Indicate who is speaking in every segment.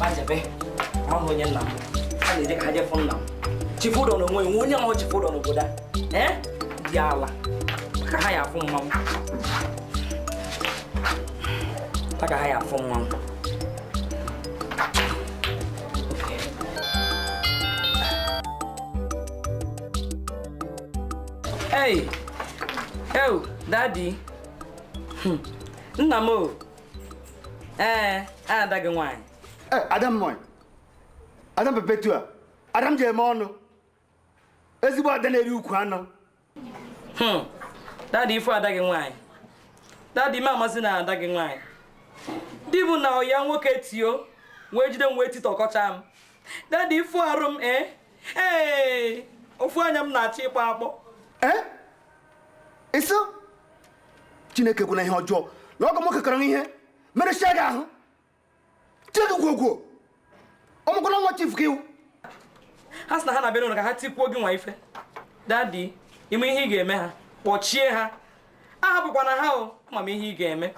Speaker 1: Bajabe, Mamma Yana, and they had a phone now. Chifudo no way, when you're Chifudo no good. Eh? Yala. Higher phone, Mom. Take a higher phone, Mom. Hey! Oh, Daddy. Namo. Dagan wine.
Speaker 2: Adam Moy. Adam Perpetua. Adam Jamono. As you want the Neruquano.
Speaker 1: Daddy for a dagan wine. Daddy, Mamma's in a dagan wine. Divu now, young work at you. Where you don't wait to talk time. Daddy for a room, eh? Hey! Of when I'm not cheap, Papa.
Speaker 2: Eh? Is so? Chineke kuna ihe ọjọọ. Na ọ ga-amụ kekara ihe. Mere shia ga ahụ. Chego gwogwo. Ọmụkọrọ nwa chief kiu.
Speaker 1: Ha sị na ha na-abịa n'ụlọ ka ha tipuo gị nwa ife. Daddy, ime ihe ị ga-eme ha. Kpọchie ha. Ahapụkwana ha o. Ama m ihe ị ga-eme.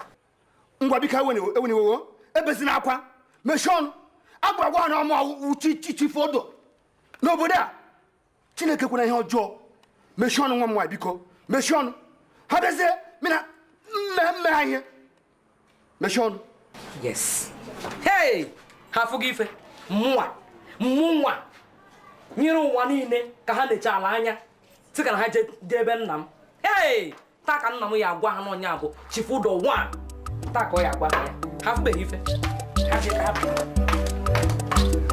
Speaker 2: Ngwa biko eweniwo. Ebezina akwa. Meshọn. Agwagwa na ọmụ uchi chief odo. N'obodo a. Chineke kuna ihe ọjọọ. Meshọn nwa m nwa biko. Meshọn. Ha beze mina me Meshọn.
Speaker 1: Yes. Hey! Ha forgive. Mwa. Nyere ụwa niile ka ha lecha ala anya. Sị ka na ha jebe nna m. Hey! Ta ka nna m ya agwa ha n'ọnya bụ Chifudo 1. Ta ka ọ ya agwa ha ya. Ha fụbeghị ife. Ha je ka ha